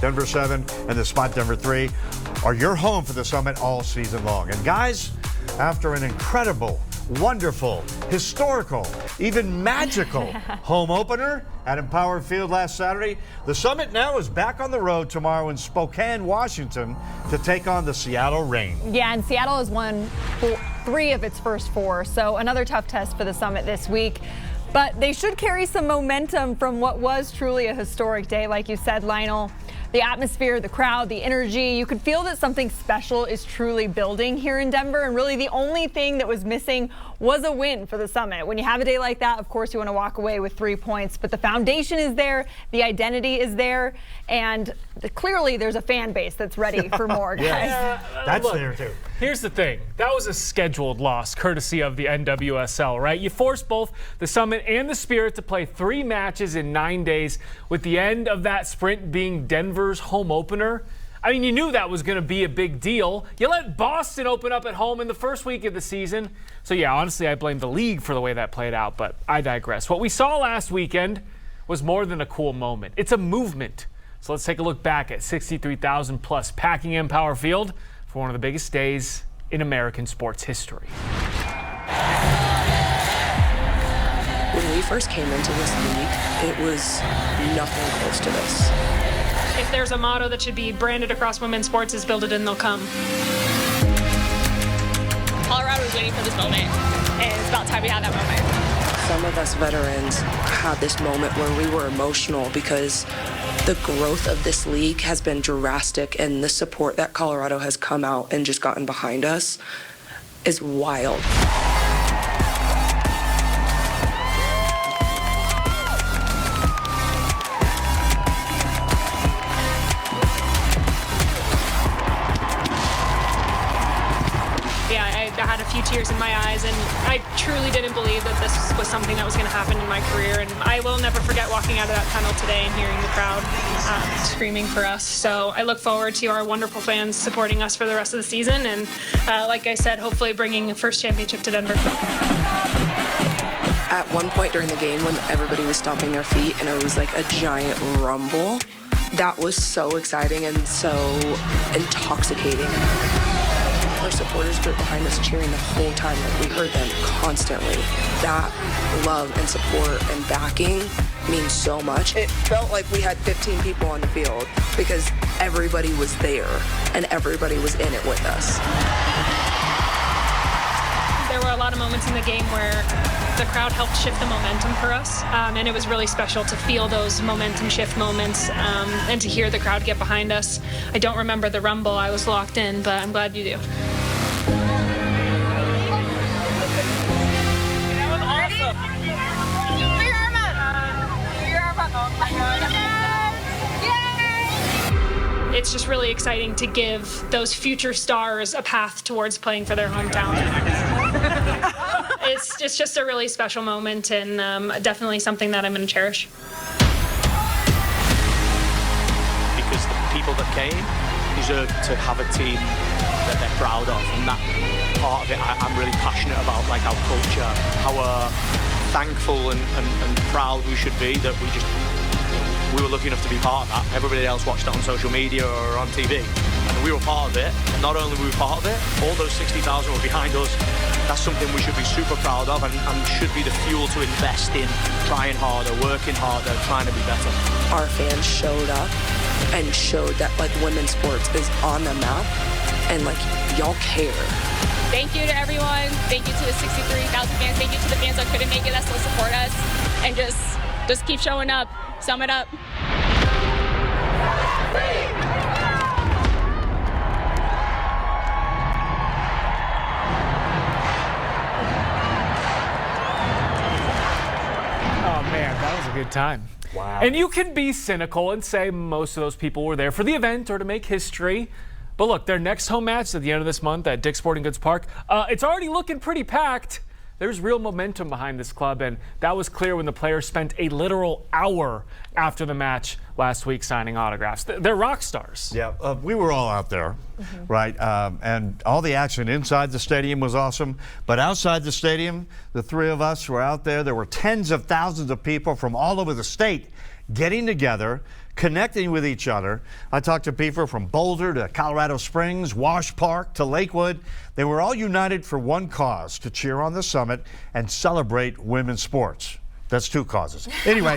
Denver 7, and the spot Denver 3 are your home for the Summit all season long. And guys, after an incredible, wonderful, historical, even magical home opener at Empower Field last Saturday, the Summit now is back on the road tomorrow in Spokane, Washington to take on the Seattle Reign. Yeah, and Seattle has won 3 of its first 4, so another tough test for the Summit this week. But they should carry some momentum from what was truly a historic day, like you said, Lionel. The atmosphere, the crowd, the energy, you could feel that something special is truly building here in Denver. And really the only thing that was missing was a win for the Summit. When you have a day like that, of course, you want to walk away with 3 points. But the foundation is there, the identity is there, and clearly there's a fan base that's ready for more, guys. Yeah, that's there too. Here's the thing. That was a scheduled loss, courtesy of the NWSL, right? You forced both the Summit and the Spirit to play 3 matches in 9 days, with the end of that sprint being Denver's home opener. I mean, you knew that was going to be a big deal. You let Boston open up at home in the first week of the season. So, yeah, honestly, I blame the league for the way that played out, but I digress. What we saw last weekend was more than a cool moment. It's a movement. So let's take a look back at 63,000 plus packing Empower Field for one of the biggest days in American sports history. When we first came into this league, it was nothing close to this. If there's a motto that should be branded across women's sports, is build it and they'll come. Colorado was waiting for this moment, and it's about time we had that moment. Some of us veterans had this moment where we were emotional because the growth of this league has been drastic, and the support that Colorado has come out and just gotten behind us is wild. I had a few tears in my eyes, and I truly didn't believe that this was something that was going to happen in my career. And I will never forget walking out of that tunnel today and hearing the crowd screaming for us. So I look forward to our wonderful fans supporting us for the rest of the season, and like I said, hopefully bringing the first championship to Denver. At one point during the game, when everybody was stomping their feet and it was like a giant rumble, that was so exciting and so intoxicating. Our supporters were behind us cheering the whole time. Like, we heard them constantly. That love and support and backing means so much. It felt like we had 15 people on the field because everybody was there and everybody was in it with us. There were a lot of moments in the game where the crowd helped shift the momentum for us, and it was really special to feel those momentum shift moments and to hear the crowd get behind us. I don't remember the rumble. I was locked in, but I'm glad you do. It's just really exciting to give those future stars a path towards playing for their hometown. It's just a really special moment, and definitely something that I'm going to cherish. Because the people that came deserve to have a team that they're proud of, and that part of it I'm really passionate about, like our culture, how thankful and proud we should be that we were lucky enough to be part of that. Everybody else watched it on social media or on TV, and we were part of it. And not only were we part of it, all those 60,000 were behind us. That's something we should be super proud of, and should be the fuel to invest in trying harder, working harder, trying to be better. Our fans showed up and showed that like women's sports is on the map, and like y'all care. Thank you to everyone. Thank you to the 63,000 fans. Thank you to the fans that couldn't make it that still support us, and just keep showing up. Sum it up. Oh, man, that was a good time. Wow. And you can be cynical and say most of those people were there for the event or to make history. But look, their next home match at the end of this month at Dick's Sporting Goods Park, it's already looking pretty packed. There's real momentum behind this club, and that was clear when the players spent a literal hour after the match last week signing autographs. They're rock stars. Yeah, we were all out there, right? And all the action inside the stadium was awesome. But outside the stadium, the 3 of us were out there. There were tens of thousands of people from all over the state getting together, connecting with each other. I talked to people from Boulder to Colorado Springs, Wash Park to Lakewood. They were all united for one cause, to cheer on the summit and celebrate women's sports. That's two causes. Anyway,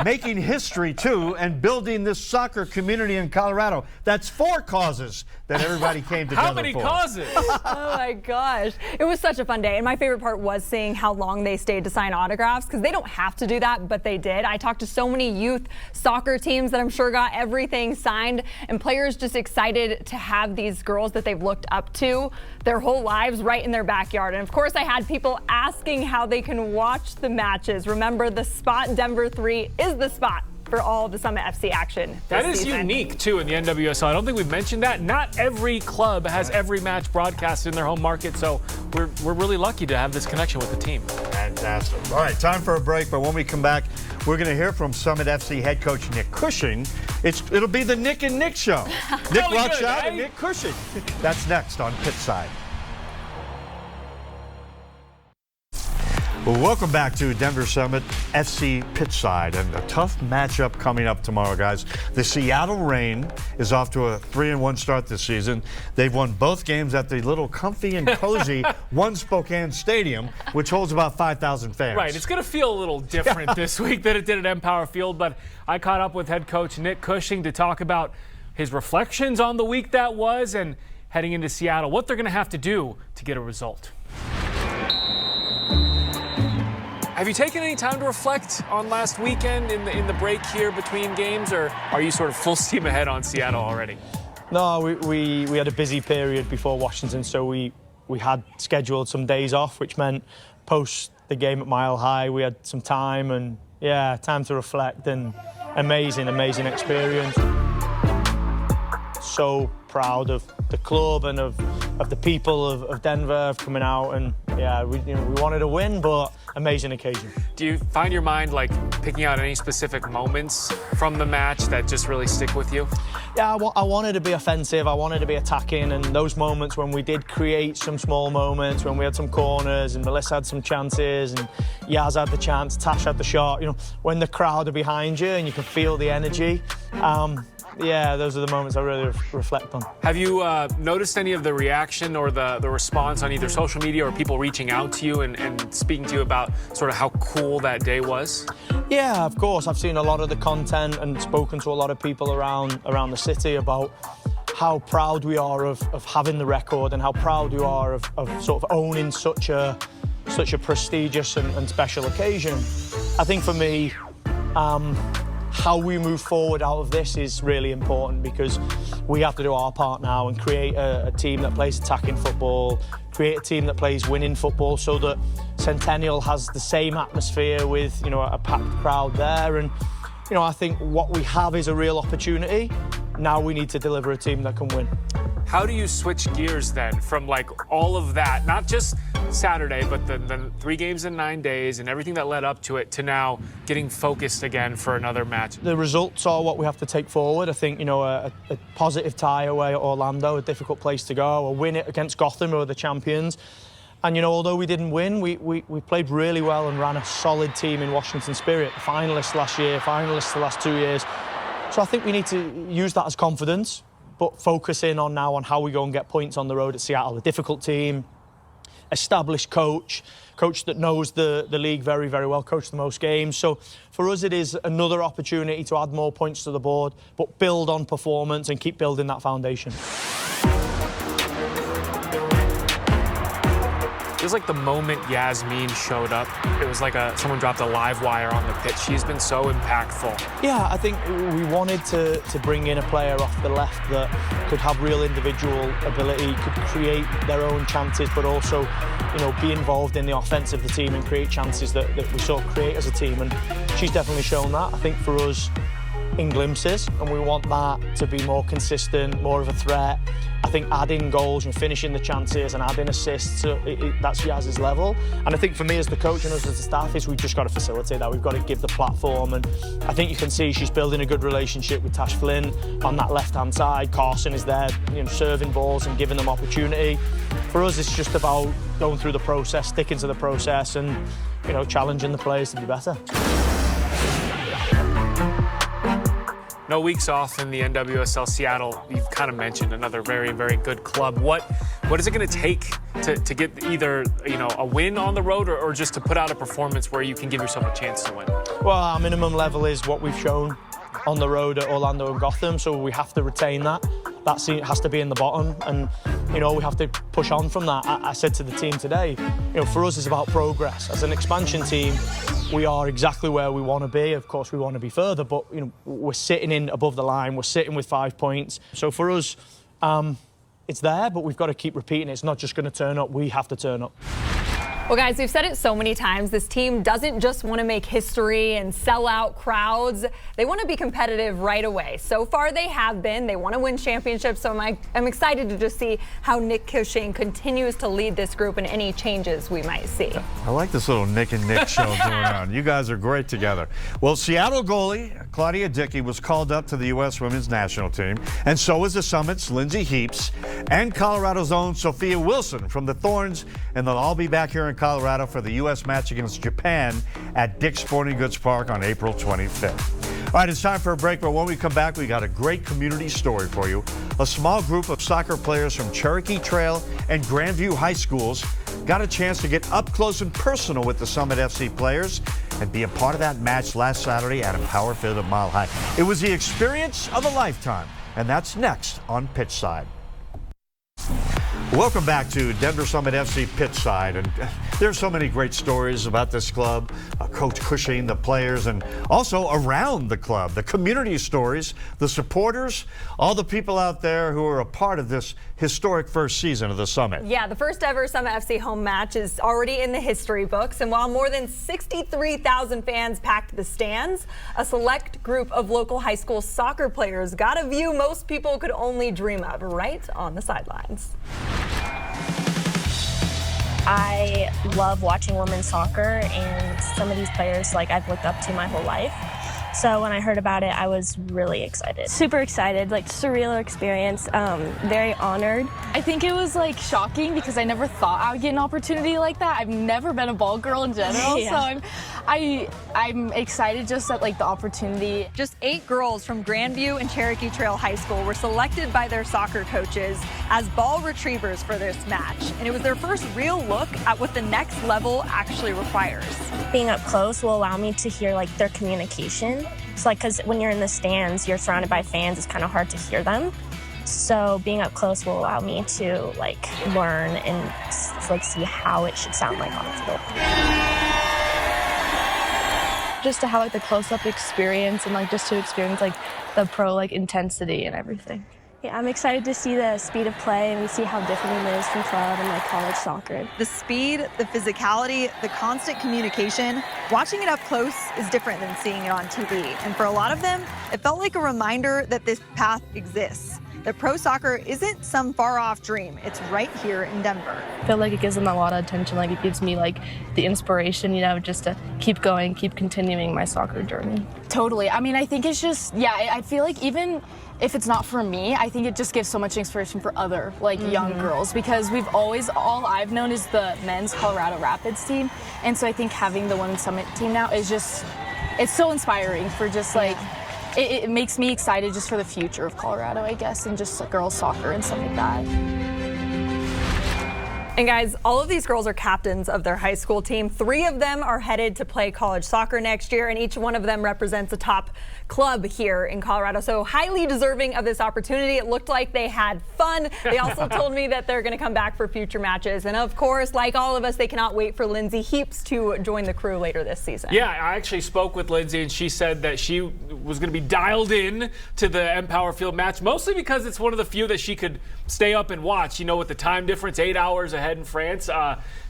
making history too and building this soccer community in Colorado. That's four causes that everybody came together for. How many causes? Oh my gosh. It was such a fun day. And my favorite part was seeing how long they stayed to sign autographs, because they don't have to do that, but they did. I talked to so many youth soccer teams that I'm sure got everything signed, and players just excited to have these girls that they've looked up to their whole lives right in their backyard. And of course, I had people asking how they can watch the matches. Remember, the spot Denver 3 is the spot for all the Summit FC action. That is unique, too, in the NWSL. I don't think we've mentioned that. Not every club has every match broadcast in their home market, so we're really lucky to have this connection with the team. Fantastic. All right, time for a break, but when we come back, we're going to hear from Summit FC head coach Nick Cushing. It'll be the Nick and Nick show. Nick Rothschild and Nick Cushing. That's next on Pitchside. Well, welcome back to Denver Summit FC Pitchside, and a tough matchup coming up tomorrow, guys. The Seattle Reign is off to a 3-1 start this season. They've won both games at the little comfy and cozy One Spokane Stadium, which holds about 5,000 fans. Right, it's going to feel a little different this week than it did at Empower Field, but I caught up with head coach Nick Cushing to talk about his reflections on the week that was and heading into Seattle, what they're going to have to do to get a result. Have you taken any time to reflect on last weekend in the break here between games, or are you sort of full steam ahead on Seattle already? No, we had a busy period before Washington, so we had scheduled some days off, which meant post the game at Mile High, we had some time and, yeah, time to reflect, and amazing experience. So proud of the club and of the people of Denver coming out, and yeah, we wanted to win, but amazing occasion. Do you find your mind like picking out any specific moments from the match that just really stick with you? Yeah, I wanted to be offensive, I wanted to be attacking, and those moments when we did create some small moments, when we had some corners and Melissa had some chances and Yaz had the chance, Tash had the shot, when the crowd are behind you and you can feel the energy. Yeah, those are the moments I really reflect on. Have you noticed any of the reaction or the response on either social media or people reaching out to you and speaking to you about sort of how cool that day was? Yeah, of course. I've seen a lot of the content and spoken to a lot of people around the city about how proud we are of having the record and how proud we are of sort of owning such a prestigious and special occasion. I think for me, how we move forward out of this is really important, because we have to do our part now and create a team that plays attacking football, create a team that plays winning football, so that Centennial has the same atmosphere with a packed crowd there. And I think what we have is a real opportunity. Now we need to deliver a team that can win. How do you switch gears then from like all of that, not just Saturday, but the 3 games in 9 days and everything that led up to it, to now getting focused again for another match? The results are what we have to take forward. I think, a positive tie away at Orlando, a difficult place to go, a win against Gotham, who are the champions. And, although we didn't win, we played really well and ran a solid team in Washington Spirit, finalists last year, finalists the last 2 years. So I think we need to use that as confidence, but focus in on how we go and get points on the road at Seattle. A difficult team, established coach that knows the league very, very well, coached the most games. So for us, it is another opportunity to add more points to the board, but build on performance and keep building that foundation. It was like the moment Yasmin showed up, it was like someone dropped a live wire on the pitch. She's been so impactful. Yeah, I think we wanted to bring in a player off the left that could have real individual ability, could create their own chances, but also, be involved in the offense of the team and create chances that we sort of create as a team. And she's definitely shown that. I think for us, in glimpses, and we want that to be more consistent, more of a threat. I think adding goals and finishing the chances and adding assists, that's Yaz's level. And I think for me as the coach and us as the staff, we've just got to facilitate that. We've got to give the platform, and I think you can see she's building a good relationship with Tash Flynn on that left-hand side. Carson is there, serving balls and giving them opportunity. For us, it's just about going through the process, sticking to the process, and challenging the players to be better. no weeks off in the NWSL. Seattle, you've kind of mentioned another very, very good club. What is it going to take to get either, a win on the road or just to put out a performance where you can give yourself a chance to win? Well, our minimum level is what we've shown on the road at Orlando and Gotham, so we have to retain that. That has to be in the bottom, and we have to push on from that. I said to the team today, for us it's about progress. As an expansion team, we are exactly where we want to be. Of course, we want to be further, but we're sitting in above the line. We're sitting with 5 points. So for us, it's there, but we've got to keep repeating it. It's not just going to turn up. We have to turn up. Well, guys, we've said it so many times. This team doesn't just want to make history and sell out crowds. They want to be competitive right away. So far, they have been. They want to win championships. So I'm excited to just see how Nick Cushing continues to lead this group and any changes we might see. I like this little Nick and Nick show going on. You guys are great together. Well, Seattle goalie Claudia Dickey was called up to the U.S. Women's National Team, and so was the Summit's Lindsay Heaps and Colorado's own Sophia Wilson from the Thorns, and they'll all be back here in Colorado for the U.S. match against Japan at Dick's Sporting Goods Park on April 25th. All right, it's time for a break, but when we come back, we got a great community story for you. A small group of soccer players from Cherokee Trail and Grandview High Schools got a chance to get up close and personal with the Summit FC players and be a part of that match last Saturday at Empower Field at Mile High. It was the experience of a lifetime, and that's next on Pitchside. Welcome back to Denver Summit FC Pitchside, and there's so many great stories about this club, Coach Cushing, the players, and also around the club, the community stories, the supporters, all the people out there who are a part of this historic first season of the Summit. Yeah, the first ever Summit FC home match is already in the history books, and while more than 63,000 fans packed the stands, a select group of local high school soccer players got a view most people could only dream of, right on the sidelines. I love watching women's soccer, and some of these players I've looked up to my whole life. So when I heard about it, I was really excited. Super excited, surreal experience, very honored. I think it was shocking because I never thought I would get an opportunity like that. I've never been a ball girl in general, Yeah. So I'm excited just at the opportunity. Just 8 girls from Grandview and Cherokee Trail High School were selected by their soccer coaches as ball retrievers for this match, and it was their first real look at what the next level actually requires. Being up close will allow me to hear their communication. So because when you're in the stands, you're surrounded by fans, it's kind of hard to hear them. So being up close will allow me to learn and see how it should sound on the field. Just to have the close-up experience and just to experience the pro intensity and everything. Yeah, I'm excited to see the speed of play and see how different it is from club and college soccer. The speed, the physicality, the constant communication, watching it up close is different than seeing it on TV. And for a lot of them, it felt like a reminder that this path exists, that pro soccer isn't some far-off dream. It's right here in Denver. I feel like it gives them a lot of attention. It gives me the inspiration, just to keep going, keep continuing my soccer journey. Totally. I mean, I think it's just, I feel even if it's not for me, I think it just gives so much inspiration for other young girls, because all I've known is the men's Colorado Rapids team. And so I think having the Women's Summit team now is just, it's so inspiring for just it makes me excited just for the future of Colorado, I guess, and just girls soccer and stuff like that. And guys, all of these girls are captains of their high school team. 3 of them are headed to play college soccer next year, and each one of them represents a top club here in Colorado. So highly deserving of this opportunity. It looked like they had fun. They also told me that they're going to come back for future matches. And of course, like all of us, they cannot wait for Lindsay Heaps to join the crew later this season. Yeah, I actually spoke with Lindsay, and she said that she was going to be dialed in to the Empower Field match, mostly because it's one of the few that she could stay up and watch. With the time difference, 8 hours ahead in France.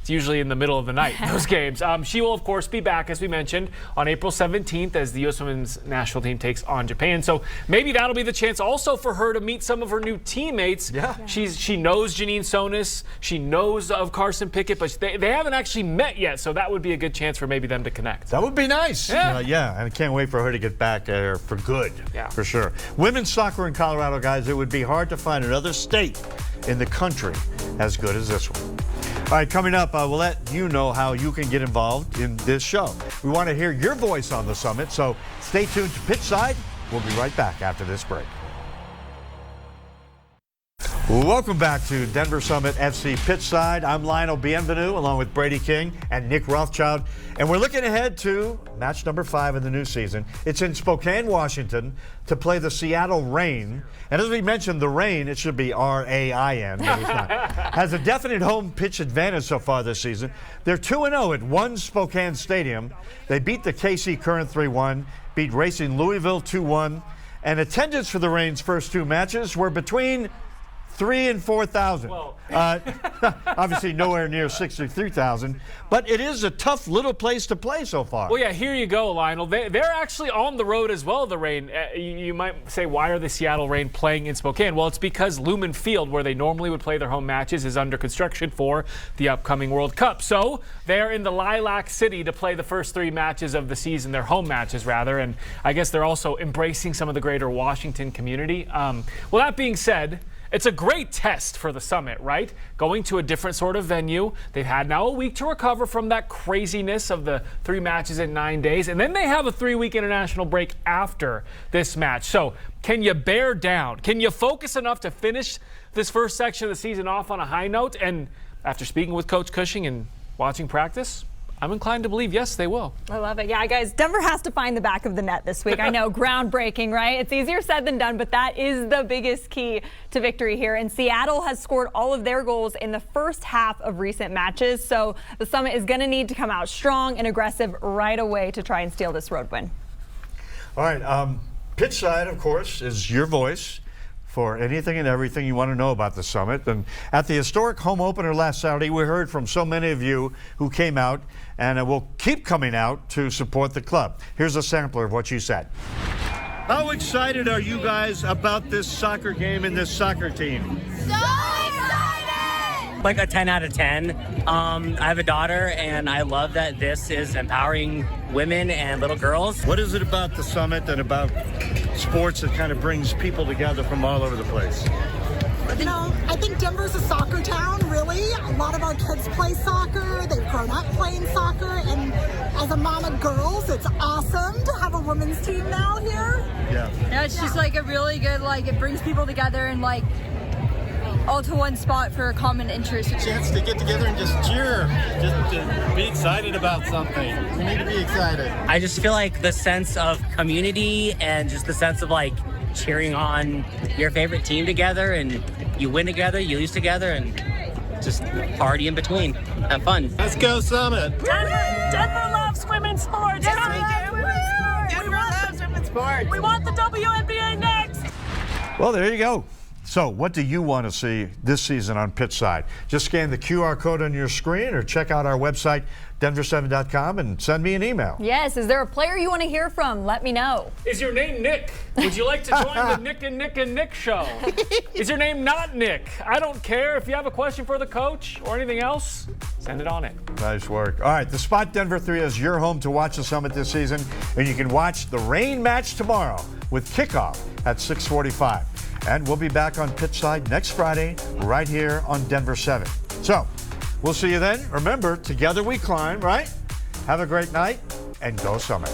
It's usually in the middle of the night, those games. She will, of course, be back, as we mentioned, on April 17th as the U.S. Women's National Team takes on Japan. So maybe that'll be the chance also for her to meet some of her new teammates. Yeah. She knows Janine Sonis. She knows of Carson Pickett, but they haven't actually met yet, so that would be a good chance for maybe them to connect. That would be nice. Yeah, and I can't wait for her to get back there for good, for sure. Women's soccer in Colorado, guys, it would be hard to find another state in the country as good as this one. All right, coming up, we'll let you know how you can get involved in this show. We want to hear your voice on the Summit, so stay tuned to Pitchside We'll be right back after this break. Welcome back to Denver Summit FC Pitchside. I'm Lionel Bienvenu along with Brady King and Nick Rothschild. And we're looking ahead to match number 5 in the new season. It's in Spokane, Washington to play the Seattle Reign. And as we mentioned, the Reign, it should be R-A-I-N, but it's not, has a definite home pitch advantage so far this season. They're 2-0 at One Spokane Stadium. They beat the KC Current 3-1, beat Racing Louisville 2-1. And attendance for the Reign's first 2 matches were between 3,000 and 4,000. Obviously nowhere near 63,000, but it is a tough little place to play so far. Well, yeah, here you go, Lionel. They're actually on the road as well, the Reign. You might say, why are the Seattle Reign playing in Spokane? Well, it's because Lumen Field, where they normally would play their home matches, is under construction for the upcoming World Cup. So they're in the Lilac City to play the first 3 matches of the season, their home matches, rather. And I guess they're also embracing some of the greater Washington community. Well, that being said, it's a great test for the Summit, right? Going to a different sort of venue. They've had now a week to recover from that craziness of the 3 matches in 9 days, and then they have a 3-week international break after this match. So can you bear down? Can you focus enough to finish this first section of the season off on a high note? And after speaking with Coach Cushing and watching practice, I'm inclined to believe, yes, they will. I love it. Yeah, guys, Denver has to find the back of the net this week. I know, groundbreaking, right? It's easier said than done, but that is the biggest key to victory here. And Seattle has scored all of their goals in the first half of recent matches, so the Summit is going to need to come out strong and aggressive right away to try and steal this road win. All right, Pitchside, of course, is your voice for anything and everything you want to know about the Summit. And at the historic home opener last Saturday, we heard from so many of you who came out and will keep coming out to support the club. Here's a sampler of what you said. How excited are you guys about this soccer game and this soccer team? So excited! Like a 10 out of 10. I have a daughter, and I love that this is empowering women and little girls. What is it about the Summit and about sports that kind of brings people together from all over the place? You know, I think Denver's a soccer town, really. A lot of our kids play soccer. They've grown up playing soccer. And as a mom of girls, it's awesome to have a women's team now here. Yeah, it's just like a really good, like, it brings people together and like all to one spot for a common interest. A chance to get together and just cheer, just to be excited about something. We need to be excited. I just feel like the sense of community and just the sense of like cheering on your favorite team together, and you win together, you lose together, and just party in between. Have fun. Let's go Summit. Denver loves women's sports. Yes, we do. Denver loves women's sports. We want the WNBA next. Well, there you go. So what do you want to see this season on Pitchside? Just scan the QR code on your screen or check out our website, denver7.com, and send me an email. Yes, is there a player you want to hear from? Let me know. Is your name Nick? Would you like to join the Nick and Nick and Nick show? Is your name not Nick? I don't care. If you have a question for the coach or anything else, send it on in. Nice work. All right, the Spot Denver 3 is your home to watch the Summit this season, and you can watch the Reign match tomorrow with kickoff at 6:45. And we'll be back on Pitchside next Friday right here on Denver 7. So, we'll see you then. Remember, together we climb, right? Have a great night, and go Summit.